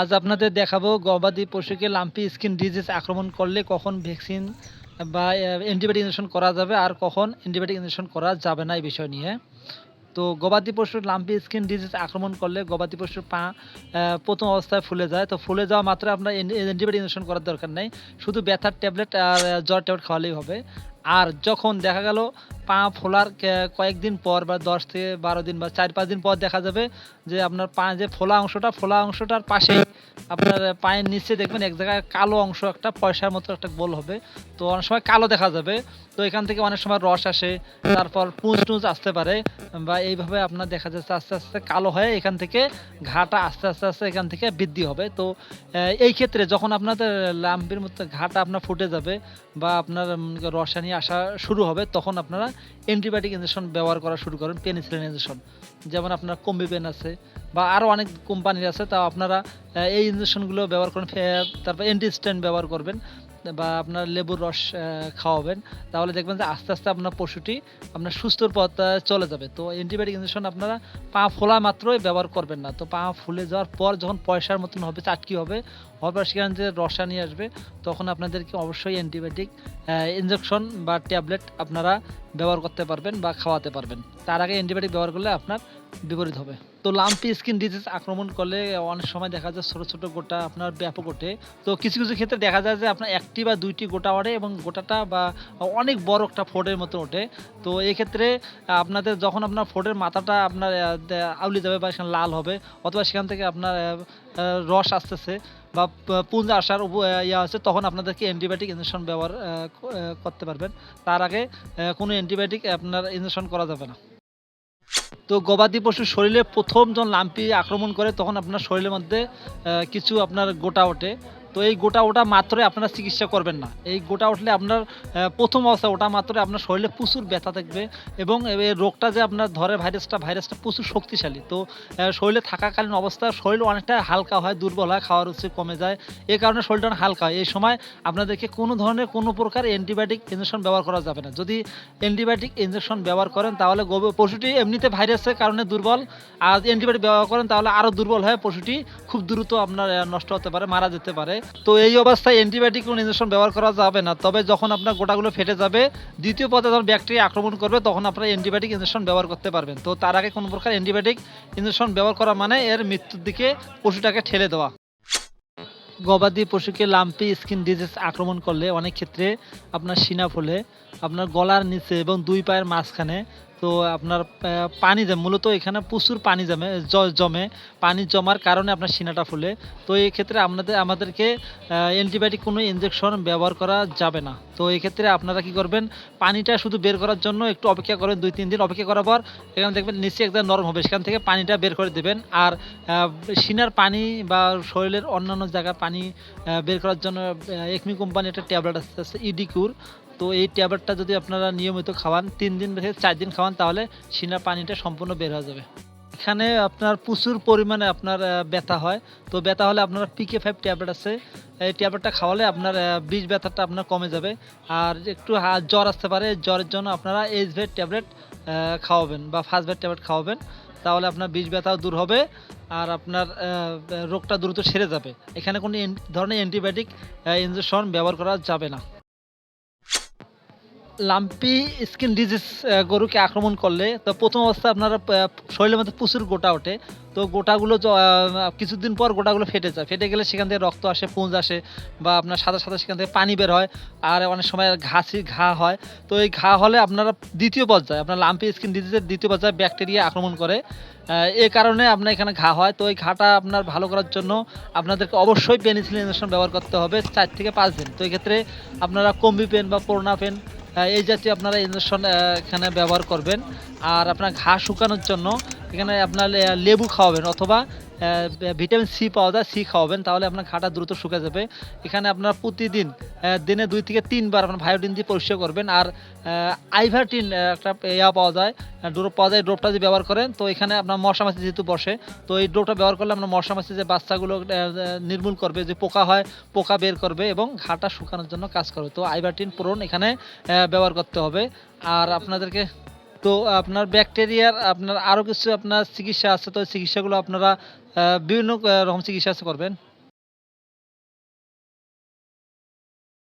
আজ আপনাদের দেখাবো গবাদি পশুকে লাম্পি স্কিন ডিজিজ আক্রমণ করলে কখন ভ্যাকসিন বা অ্যান্টিবায়োটিক ইনজেকশন করা যাবে আর কখন অ্যান্টিবায়োটিক ইনজেকশন করা যাবে না এই বিষয় নিয়ে। তো গবাদি পশুর লাম্পি স্কিন ডিজিজ আক্রমণ করলে গবাদি পশুর পা প্রথম অবস্থায় ফুলে যায়। তো ফুলে যাওয়া মাত্র আপনার অ্যান্টিবায়োটিক ইনজেকশন করার দরকার নাই। শুধু ব্যথার ট্যাবলেট আর জ্বর ট্যাবলেট খাওয়ালেই হবে। আর যখন দেখা গেল পা ফোলার কয়েকদিন পর বা ১০ থেকে ১২ দিন বা ৪-৫ দিন পর দেখা যাবে যে আপনার পা যে ফোলা অংশটার পাশেই আপনার পায়ের নিচে দেখবেন এক জায়গায় কালো অংশ একটা পয়সার মতো একটা গোল হবে। তো অনেক সময় কালো দেখা যাবে। তো এখান থেকে অনেক সময় রস আসে, তারপর পুঁজ-টুঁজ আসতে পারে বা এইভাবে আপনার দেখা যাচ্ছে আস্তে, আস্তে কালো হয়ে এখান থেকে ঘাটা আস্তে, আস্তে এখান থেকে বৃদ্ধি হবে। তো এই ক্ষেত্রে যখন আপনাদের লাম্পির মতো ঘাটা আপনার ফুটে যাবে বা আপনার রসায়নি আসা শুরু হবে, তখন আপনারা অ্যান্টিবায়োটিক ইনজেকশন ব্যবহার করা শুরু করেন, পেনিসিলিন ইনজেকশন। যেমন আপনার কম্বিপেন আছে বা আরও অনেক কোম্পানির আছে, তাও আপনারা এই ইনজেকশনগুলো ব্যবহার করেন। তারপর অ্যান্টিস্ট্যান্ড ব্যবহার করবেন বা আপনার লেবুর রস খাওয়াবেন। তাহলে দেখবেন যে আস্তে, আস্তে আপনার পশুটি আপনার সুস্থর পথে চলে যাবে। তো অ্যান্টিবায়োটিক ইনজেকশন আপনারা পা ফোলা মাত্রই ব্যবহার করবেন না। তো পা ফুলে যাওয়ার পর যখন পয়সার মতন হবে, চাটকি হবে, হওয়ার পর সেখানে যে রসায়নি আসবে, তখন আপনাদেরকে অবশ্যই অ্যান্টিবায়োটিক ইনজেকশন বা ট্যাবলেট আপনারা ব্যবহার করতে পারবেন বা খাওয়াতে পারবেন। তার আগে অ্যান্টিবায়োটিক ব্যবহার করলে আপনার বিপরীত হবে। তো লাম্পি স্কিন ডিজিজ আক্রমণ করলে অনেক সময় দেখা যায় ছোট গোটা আপনার ব্যাপক ওঠে। তো কিছু ক্ষেত্রে দেখা যায় যে আপনার ১টি বা ২টি গোটা ওঠে এবং গোটাটা বা অনেক বড় একটা ফোঁড়ের মতো ওঠে। তো এক্ষেত্রে আপনাদের যখন আপনার ফোঁড়ের মাথাটা আপনার আউলে যাবে বা সেখানে লাল হবে, অথবা সেখান থেকে আপনার রস আসতেছে বা পুঁজ আসার ইয়ে আছে, তখন আপনাদেরকে অ্যান্টিবায়োটিক ইনজেকশন ব্যবহার করতে পারবেন। তার আগে কোনো অ্যান্টিবায়োটিক আপনার ইনজেকশন করা যাবে না। তো গবাদি পশুর শরীরে ১ম যখন লাম্পি আক্রমণ করে, তখন আপনার শরীরের মধ্যে কিছু আপনার গোটা ওঠে। তো এই গোটা ওঠা মাত্রই আপনারা চিকিৎসা করবেন না। এই গোটা উঠলে আপনার ১ম অবস্থায় ওঠা মাত্রই আপনার শরীরে প্রচুর ব্যথা থাকবে এবং এই রোগটা যে আপনার ধরে ভাইরাসটা প্রচুর শক্তিশালী। তো শরীরে থাকাকালীন অবস্থায় শরীর অনেকটা হালকা হয়, দুর্বল হয়, খাওয়ার রুচি কমে যায়। এ কারণে শরীরটা অনেক হালকা হয়। এই সময় আপনাদেরকে কোনো প্রকার অ্যান্টিবায়োটিক ইনজেকশন ব্যবহার করা যাবে না। যদি অ্যান্টিবায়োটিক ইনজেকশন ব্যবহার করেন, তাহলে পশুটি এমনিতে ভাইরাসের কারণে দুর্বল। আর অ্যান্টিবায়োটিক ব্যবহার করেন, তাহলে আরও দুর্বল হয়ে পশুটি খুব দ্রুত আপনার নষ্ট হতে পারে, মারা যেতে পারে। তো এই অবস্থায় অ্যান্টিবায়োটিক কোনো ইনজেকশন ব্যবহার করা যাবে না। তবে যখন আপনার গোটাগুলো ফেটে যাবে, দ্বিতীয় পর্যায়ে যখন ব্যাকটেরিয়া আক্রমণ করবে, তখন আপনারা অ্যান্টিবায়োটিক ইনজেকশন ব্যবহার করতে পারবেন। তো তার আগে কোনো প্রকার অ্যান্টিবায়োটিক ইনজেকশন ব্যবহার করা মানে এর মৃত্যুর দিকে পশুটাকে ঠেলে দেওয়া। গবাদি পশুকে লাম্পি স্কিন ডিজিজ আক্রমণ করলে অনেক ক্ষেত্রে আপনার সিনা ফোলে, আপনার গলার নিচে এবং ২ পায়ের মাঝখানে। তো আপনার পানি জমে, মূলত এখানে প্রচুর পানি জমে। পানি জমার কারণে আপনার সিনাটা ফুলে। তো এই ক্ষেত্রে আমাদেরকে অ্যান্টিবায়োটিক কোনো ইনজেকশন ব্যবহার করা যাবে না। তো এই ক্ষেত্রে আপনারা কি করবেন, পানিটা শুধু বের করার জন্য একটু অপেক্ষা করেন, ২-৩ দিন অপেক্ষা করার পর এখানে দেখবেন নিচে একদম নরম হবে, সেখান থেকে পানিটা বের করে দেবেন। আর সিনার পানি বা শরীরের অন্যান্য জায়গার পানি বের করার জন্য একমি কোম্পানির একটা ট্যাবলেট আছে ইডিকিউর। তো এই ট্যাবলেটটা যদি আপনারা নিয়মিত খাওয়ান, ৩ দিন থেকে ৪ দিন খাওয়ান, তাহলে সিনার পানিটা সম্পূর্ণ বের হয়ে যাবে। এখানে আপনার প্রচুর পরিমাণে আপনার ব্যথা হয়। তো ব্যথা হলে আপনার PK5 ট্যাবলেট আছে। এই ট্যাবলেটটা খাওয়ালে আপনার বিষ ব্যথাটা আপনার কমে যাবে। আর একটু জ্বর আসতে পারে, জ্বরের জন্য আপনারা এইচভেড ট্যাবলেট খাওয়াবেন বা ফাস্টভেড ট্যাবলেট খাওয়াবেন। তাহলে আপনার বিষ ব্যথাও দূর হবে আর আপনার রোগটা দ্রুত সেরে যাবে। এখানে কোনো ধরনের অ্যান্টিবায়োটিক ইনজেকশন ব্যবহার করা যাবে না। লাম্পি স্কিন ডিজিজ গরুকে আক্রমণ করলে তো ১ম অবস্থায় আপনারা শরীরের মধ্যে প্রচুর গোটা ওঠে। তো গোটাগুলো কিছুদিন পর গোটাগুলো ফেটে যায়। ফেটে গেলে সেখান থেকে রক্ত আসে, পুঁজ আসে বা আপনার সাদা সেখান থেকে পানি বের হয়। আর অনেক সময় ঘা হয়। তো এই ঘা হলে আপনারা ২য় পর্যায়ে আপনার লাম্পি স্কিন ডিজিজের ২য় পর্যায়ে ব্যাকটেরিয়া আক্রমণ করে। এ কারণে আপনার এখানে ঘা হয়। তো এই ঘাটা আপনার ভালো করার জন্য আপনাদেরকে অবশ্যই পেনিসিলিন ইনজেকশন ব্যবহার করতে হবে ৪ থেকে ৫ দিন। তো এক্ষেত্রে আপনারা কম্বিপেন বা প্রোনাফেন এই জাতীয় আপনারা ইনজেকশন এখানে ব্যবহার করবেন। আর আপনার ঘা শুকানোর জন্য এখানে আপনার লেবু খাওয়াবেন, অথবা ভিটামিন সি পাওয়া যায়, সি খাওয়াবেন, তাহলে আপনার ঘাটা দ্রুত শুকে যাবে। এখানে আপনারা প্রতিদিন দিনে ২ থেকে ৩ বার আপনার ভায়োডিন দিয়ে পরিষ্কার করবেন। আর আইভারটিন একটা পাওয়া যায়, ড্রপ পাওয়া যায়। ড্রপটা যদি ব্যবহার করেন, তো এখানে আপনার মশা মাছি যেহেতু বসে, তো এই ড্রপটা ব্যবহার করলে আপনার মশা মাছি যে বাচ্চাগুলো নির্মূল করবে, যে পোকা হয় পোকা বের করবে এবং ঘাটা শুকানোর জন্য কাজ করবে। তো আইভারটিন প্রোন এখানে ব্যবহার করতে হবে। আর আপনাদেরকে তো আপনার ব্যাকটেরিয়ার আপনার আরও কিছু আপনার চিকিৎসা আছে। তো চিকিৎসাগুলো আপনারা বিভিন্ন রকম চিকিৎসা করবেন।